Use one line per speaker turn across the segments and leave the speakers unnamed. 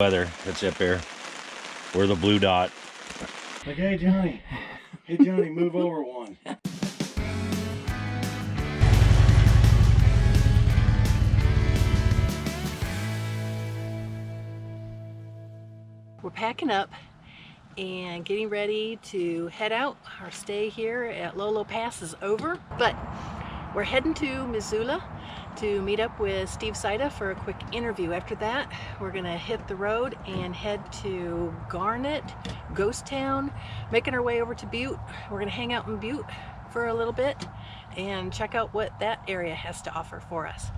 Weather that's up there. We're the blue dot.
Like, hey Johnny, move over one.
We're packing up and getting ready to head out. Our stay here at Lolo Pass is over, but we're heading to Missoula to meet up with Steve Saida for a quick interview. After that, we're gonna hit the road and head to Garnet, Ghost Town, making our way over to Butte. We're gonna hang out in Butte for a little bit and check out what that area has to offer for us.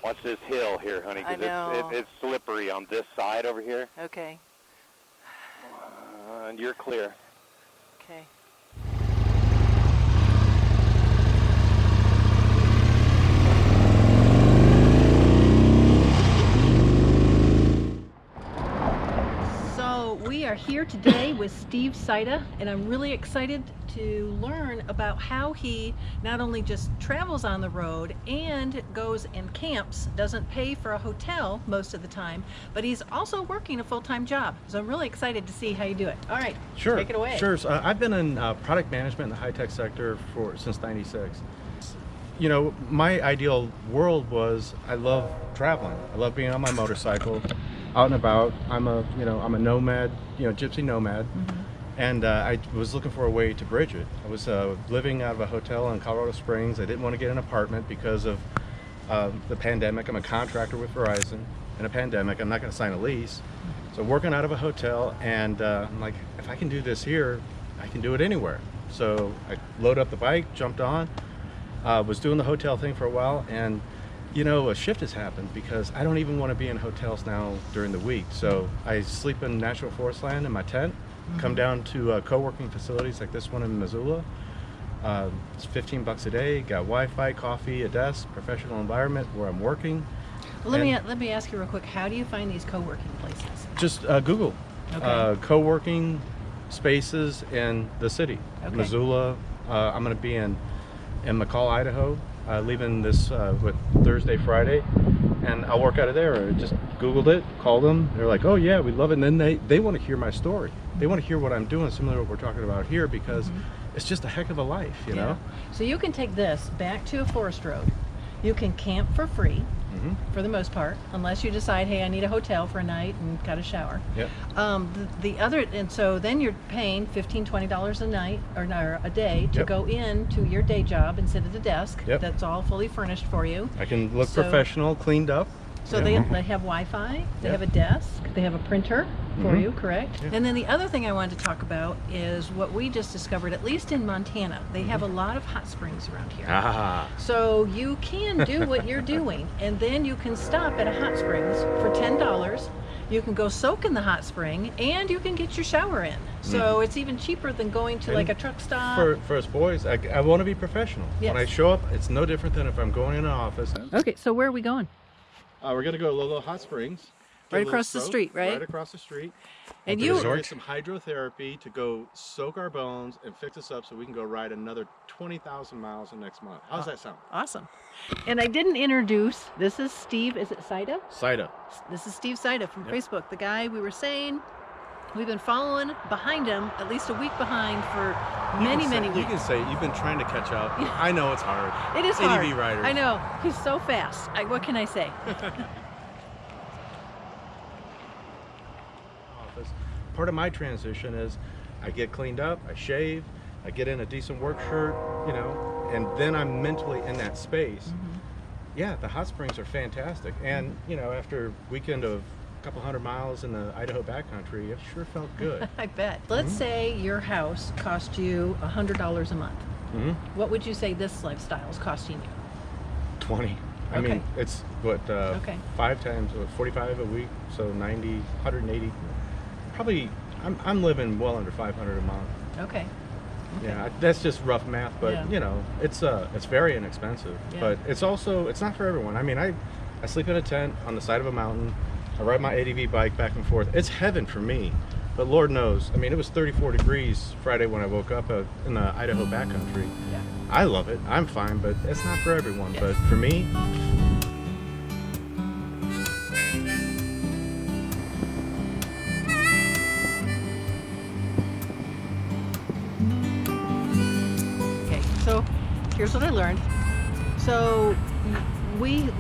Watch this hill here, honey,
I know.
because it's slippery on this side over here.
Okay.
And you're clear.
Okay. So we are here today with Steve Saida, and I'm really excited to learn about how he not only just travels on the road and goes and camps, doesn't pay for a hotel most of the time, but he's also working a full-time job. So I'm really excited to see how you do it. All right,
Sure.
take it away.
Sure. So, I've been in product management in the high-tech sector since '96. You know, my ideal world was I love traveling. I love being on my motorcycle, out and about. I'm a nomad, gypsy nomad.
Mm-hmm.
And I was looking for a way to bridge it. I was living out of a hotel in Colorado Springs. I didn't want to get an apartment because of the pandemic. I'm a contractor with Verizon. In a pandemic, I'm not going to sign a lease. So working out of a hotel, and I'm like, if I can do this here, I can do it anywhere. So I loaded up the bike, jumped on, was doing the hotel thing for a while, and a shift has happened because I don't even want to be in hotels now during the week. So I sleep in natural forest land in my tent. Come down to co-working facilities like this one in Missoula. It's $15 a day, got Wi-Fi, coffee, a desk, professional environment where I'm working.
Well, let me ask you real quick, how do you find these co-working places?
Just Google co-working spaces in the city.
Okay.
Missoula. I'm going to be in McCall, Idaho, leaving this with Thursday, Friday, and I'll work out of there. I just Googled it, called them. They're like, oh yeah, we love it. And then they want to hear my story. They want to hear what I'm doing, similar to what we're talking about here, because it's just a heck of a life, you know?
So you can take this back to a forest road. You can camp for free, for the most part, unless you decide, hey, I need a hotel for a night and got a shower.
Yep.
And so then you're paying $15, $20 a night or a day to go in to your day job and sit at a desk.
Yep.
That's all fully furnished for you.
I can look professional, cleaned up.
So they have Wi-Fi, they have a desk, they have a printer for you, correct?
Yeah.
And then the other thing I wanted to talk about is what we just discovered, at least in Montana, they have a lot of hot springs around here.
Ah.
So you can do what you're doing, and then you can stop at a hot springs for $10. You can go soak in the hot spring, and you can get your shower in. So it's even cheaper than going to like a truck stop.
For us boys, I want to be professional.
Yes.
When I show up, it's no different than if I'm going in an office.
Okay, so where are we going?
We're going to go to Lolo Hot Springs.
Right across the street, right?
Right across the street.
And
We're
you
gonna get some hydrotherapy to go soak our bones and fix us up so we can go ride another 20,000 miles in next month. How's that sound?
Awesome. And I didn't introduce, this is Steve, is it Saida?
Saida.
This is Steve Saida from Facebook, the guy we were saying we've been following behind him, at least a week behind for many weeks.
You can say you've been trying to catch up. I know it's hard.
It is hard.
ADV riders.
I know. He's so fast. What can I say?
Part of my transition is I get cleaned up, I shave, I get in a decent work shirt, and then I'm mentally in that space. Yeah, the hot springs are fantastic. And, after a weekend of a couple hundred miles in the Idaho backcountry, it sure felt good.
I bet. Let's say your house cost you $100 a month. What would you say this lifestyle is costing you?
20. I mean, it's what, 5 times 45 a week, so 90, 180. Probably, I'm living well under 500 a month.
Okay.
Yeah, that's just rough math, but it's very inexpensive. But it's not for everyone. I mean, I sleep in a tent on the side of a mountain. I ride my ADV bike back and forth. It's heaven for me. But Lord knows, I mean, it was 34 degrees Friday when I woke up in the Idaho backcountry. I love it. I'm fine, but it's not for everyone.
Yes.
But for me,
Okay, so here's what I learned. So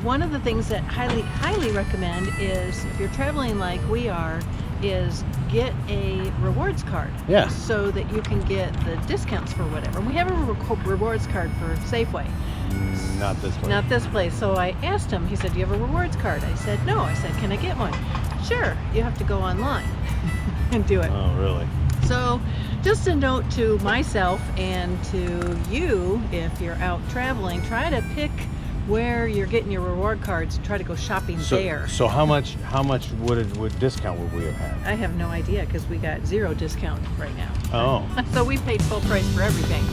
one of the things that highly recommend is, if you're traveling like we are, is get a rewards card.
Yeah.
So that you can get the discounts for whatever. And we have a rewards card for Safeway.
Not this one.
Not this place. So I asked him, he said, do you have a rewards card? I said, no. I said, can I get one? Sure, you have to go online and do it.
Oh, really?
So just a note to myself and to you, if you're out traveling, try to pick where you're getting your reward cards and try to go shopping there.
So how much would discount would we have had?
I have no idea because we got 0 discount right now.
Oh.
So we paid full price for everything.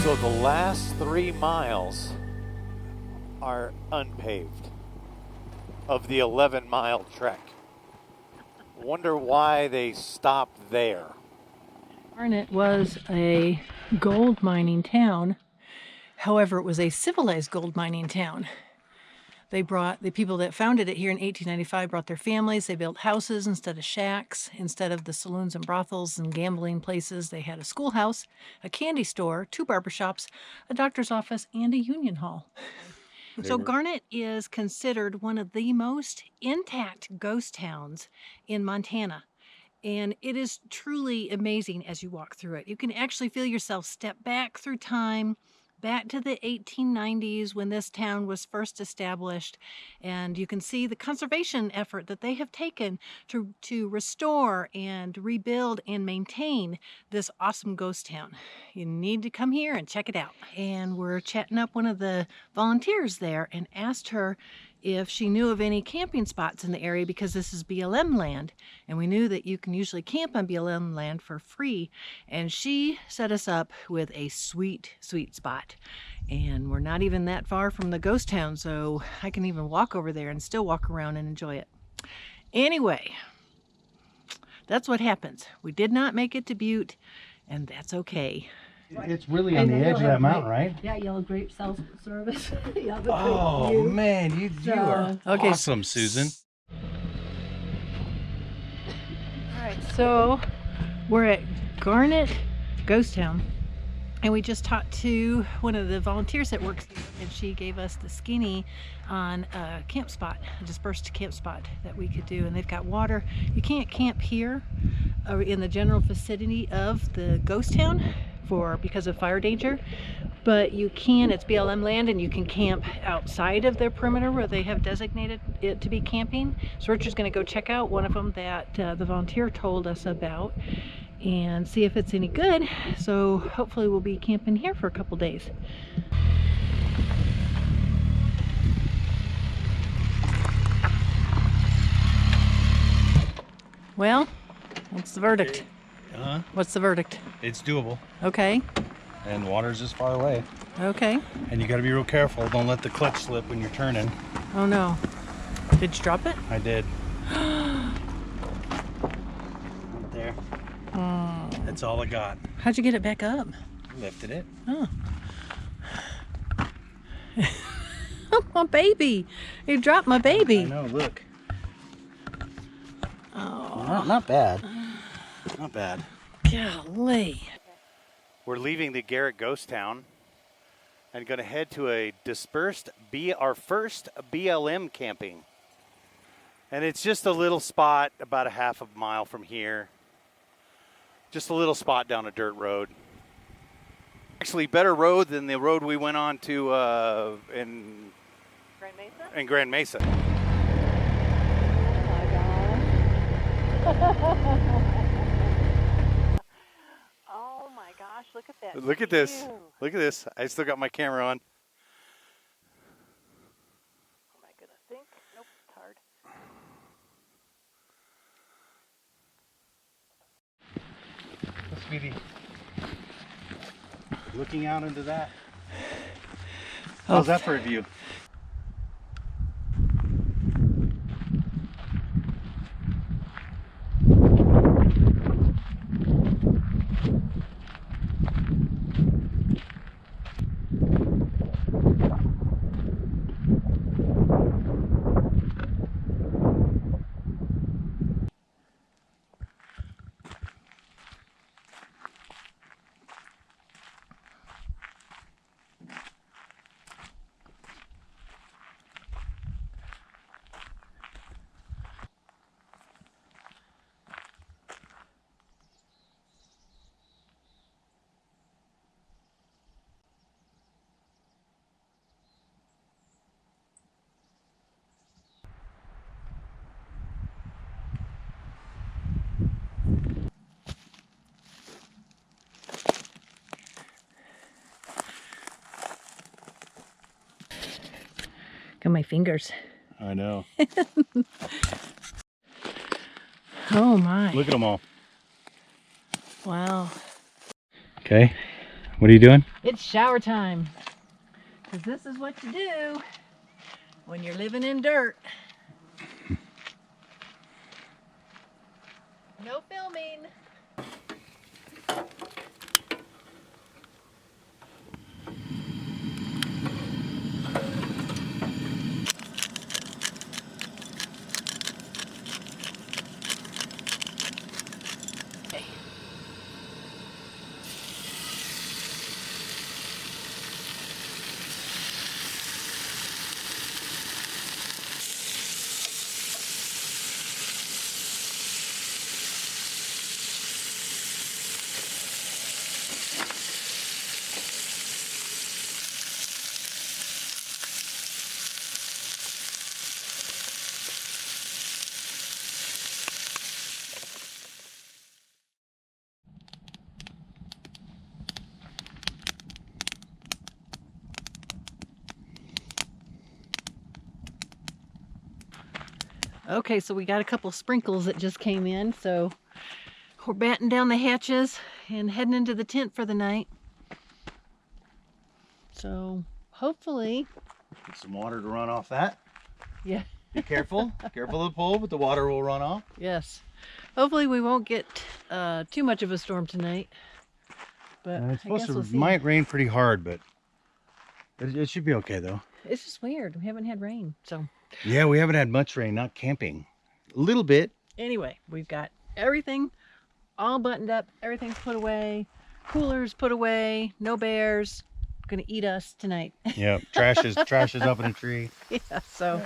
So the last 3 miles are unpaved of the 11-mile trek. Wonder why they stopped there.
Garnet was a gold mining town. However, it was a civilized gold mining town. They brought, the people that founded it here in 1895 brought their families. They built houses instead of shacks. Instead of the saloons and brothels and gambling places, they had a schoolhouse, a candy store, 2 barbershops, a doctor's office, and a union hall. So Garnet is considered one of the most intact ghost towns in Montana. And it is truly amazing as you walk through it. You can actually feel yourself step back through time, back to the 1890s when this town was first established, and you can see the conservation effort that they have taken to restore and rebuild and maintain this awesome ghost town. You need to come here and check it out. And we're chatting up one of the volunteers there and asked her if she knew of any camping spots in the area, because this is BLM land, and we knew that you can usually camp on BLM land for free. And she set us up with a sweet spot, and we're not even that far from the ghost town, so I can even walk over there and still walk around and enjoy it. Anyway, that's what happens. We did not make it to Butte, and that's okay.
It's really on the edge of that mountain, right?
Yeah, Yellow Grape self-service.
Oh man, you are
Okay.
awesome, Susan.
All right, so we're at Garnet Ghost Town, and we just talked to one of the volunteers that works there, and she gave us the skinny on a camp spot, a dispersed camp spot that we could do. And they've got water. You can't camp here in the general vicinity of the ghost town because of fire danger, but you can, it's BLM land, and you can camp outside of their perimeter where they have designated it to be camping. So Richard's going to go check out one of them that the volunteer told us about and see if it's any good. So hopefully we'll be camping here for a couple days. Well, what's the verdict? What's the verdict?
It's doable,
Okay.
and water's just far away.
Okay.
And you got to be real careful. Don't let the clutch slip when you're turning.
Oh no. Did you drop it?
I did. Right there. That's all I got.
How'd you get it back up?
Lifted it.
Oh. My baby. You dropped my
I
baby.
know. Look.
Oh.
Not bad. Not bad.
Golly.
We're leaving the Garnet ghost town, and going to head to our first BLM camping. And it's just a little spot about a half a mile from here. Just a little spot down a dirt road. Actually, better road than the road we went on to in
Grand Mesa?
in Grand Mesa.
Oh my gosh, look at that.
Look at this.
view.
Look at this. I still got my camera on.
Am I gonna think? Nope, it's hard.
Sweetie. Looking out into that.
How's that for a view?
Got my fingers.
I know.
Oh my.
Look at them all.
Wow.
Okay. What are you doing?
It's shower time. Because this is what you do when you're living in dirt. No filming. Okay, so we got a couple sprinkles that just came in, so we're batting down the hatches and heading into the tent for the night. So hopefully,
Get some water to run off that.
yeah,
Be careful. Careful of the pole, but the water will run off.
yes. Hopefully we won't get too much of a storm tonight. But
It's
I
supposed
guess
to
we'll see.
might rain pretty hard, but it should be okay though.
It's just weird. We haven't had rain, so.
Yeah, we haven't had much rain, not camping. A little bit.
Anyway, we've got everything all buttoned up, everything's put away, coolers put away, no bears gonna eat us tonight.
Yeah, trash is up in a tree.
Yeah, so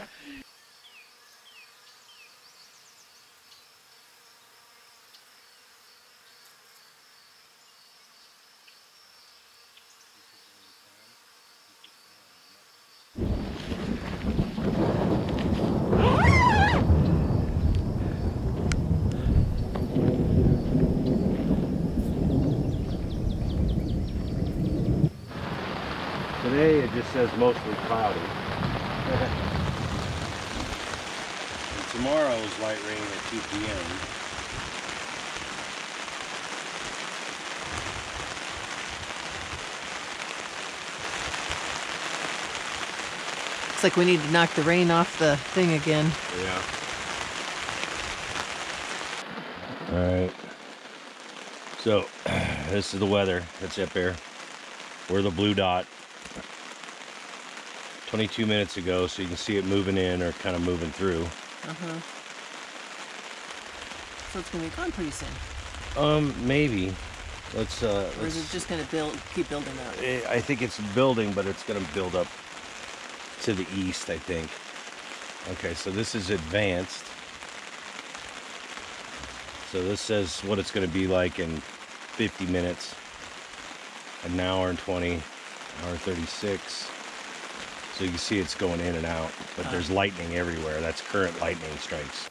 Today it just says mostly cloudy. And tomorrow's light rain at 2 p.m.
looks like we need to knock the rain off the thing again.
Yeah. All right. So this is the weather that's up there. We're the blue dot. 22 minutes ago, so you can see it moving in or kind of moving through.
So it's gonna be gone pretty soon.
Maybe. Let's
Or is it just going to keep building up?
I think it's building, but it's going to build up to the east, I think. Okay, so this is advanced. So this says what it's going to be like in 50 minutes, an hour and 20, hour and 36. So you can see it's going in and out, but there's lightning everywhere. That's current lightning strikes.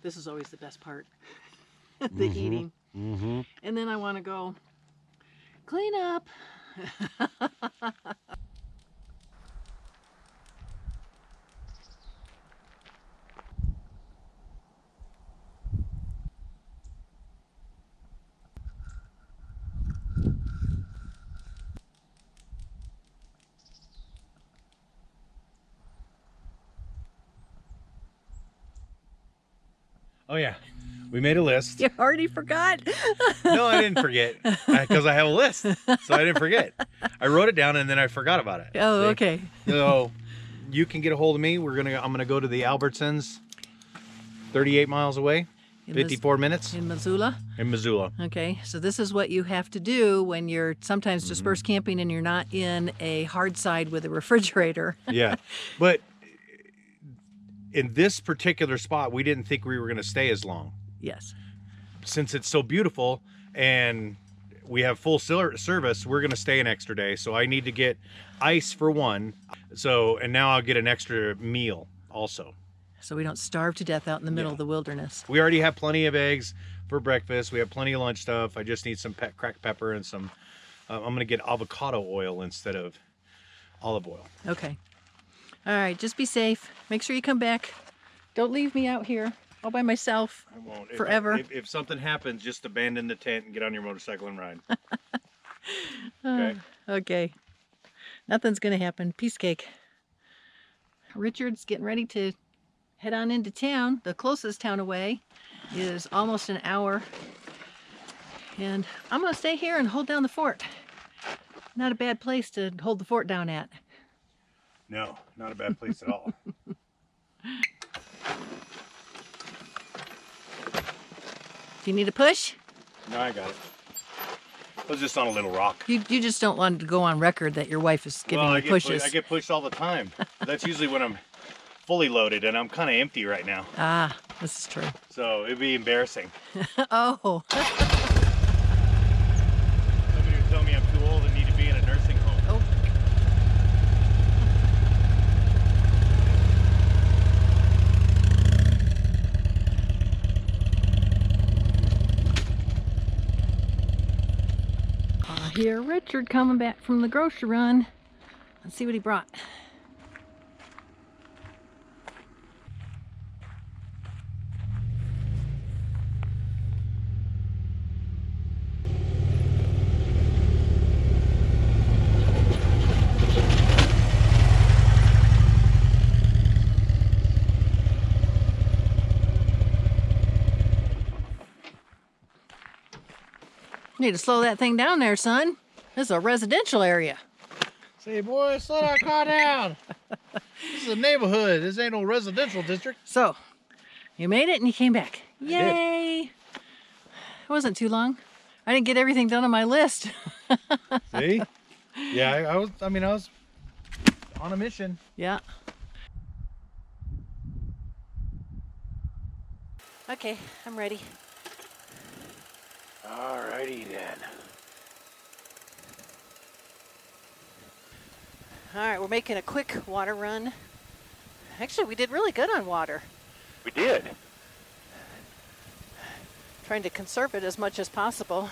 This is always the best part, the eating.
Mm-hmm.
And then I want to go clean up.
Oh yeah, we made a list.
You already forgot?
No, I didn't forget because I have a list, so I didn't forget. I wrote it down and then I forgot about it.
Oh,
See?
okay.
So you can get a hold of me. I'm gonna go to the Albertsons, 38 miles away,
In
54 minutes
In Missoula?
in Missoula.
Okay, so this is what you have to do when you're sometimes dispersed camping and you're not in a hard side with a refrigerator.
Yeah, but in this particular spot, we didn't think we were gonna stay as long.
Yes.
Since it's so beautiful and we have full service, we're going to stay an extra day. So I need to get ice for one. And now I'll get an extra meal also.
So we don't starve to death out in the middle
Yeah.
of the wilderness.
We already have plenty of eggs for breakfast. We have plenty of lunch stuff. I just need some cracked pepper and some, I'm going to get avocado oil instead of olive oil.
Okay. All right, just be safe. Make sure you come back. Don't leave me out here all by myself.
I won't.
Forever.
If something happens, just abandon the tent and get on your motorcycle and ride. Okay.
Okay. Nothing's going to happen. Piece cake. Richard's getting ready to head on into town. The closest town away is almost an hour. And I'm going to stay here and hold down the fort. Not a bad place to hold the fort down at.
No, not a bad place at all.
Do you need a push?
No, I got it. I was just on a little rock.
You just don't want to go on record that your wife is giving you pushes.
I get pushed all the time. That's usually when I'm fully loaded, and I'm kind of empty right now.
Ah, this is true.
So it'd be embarrassing.
Oh.
Somebody would tell me I'm too old and need to be in a nursing home.
Oh. I hear Richard coming back from the grocery run. Let's see what he brought. Need to slow that thing down there, son. This is a residential area.
Say, boy, slow that car down. This is a neighborhood. This ain't no residential district.
So, you made it and you came back.
did.
Yay! It wasn't too long. I didn't get everything done on my list.
See? Yeah, I was on a mission.
Yeah. Okay, I'm ready.
Alrighty then.
All right, we're making a quick water run. Actually, we did really good on water.
We did.
Trying to conserve it as much as possible.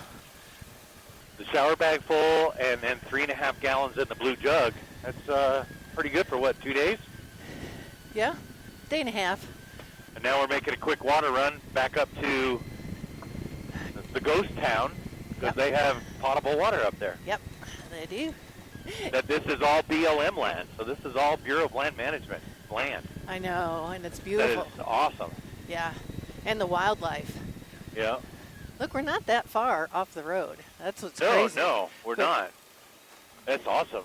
The shower bag full and then 3.5 gallons in the blue jug. That's pretty good for what, 2 days?
Yeah, day and a half.
And now we're making a quick water run back up to the ghost town because they have potable water up there.
Yep, they do.
That this is all BLM land, so this is all Bureau of Land Management land.
I know, and it's
That
beautiful.
is awesome.
Yeah, and the wildlife.
Yeah.
Look, we're not that far off the road. That's what's
No,
crazy.
no, we're not. That's awesome.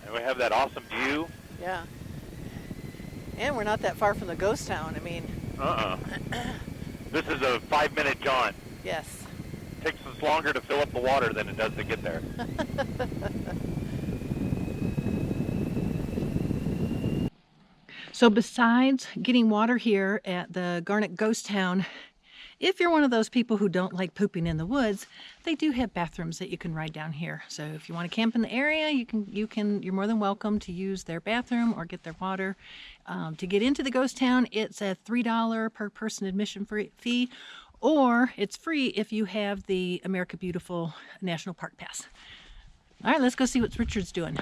And we have that awesome view.
Yeah. And we're not that far from the ghost town. I mean,
This is a 5-minute jaunt.
yes.
Takes us longer to fill up the water than it does to get there.
So besides getting water here at the Garnet ghost town, if you're one of those people who don't like pooping in the woods, they do have bathrooms that you can ride down here. So if you want to camp in the area, you're more than welcome to use their bathroom or get their water. To get into the ghost town, it's a $3 per person admission fee, or it's free if you have the America Beautiful National Park Pass. All right, let's go see what Richard's doing.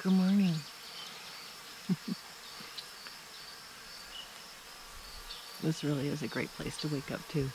Good morning. This really is a great place to wake up to.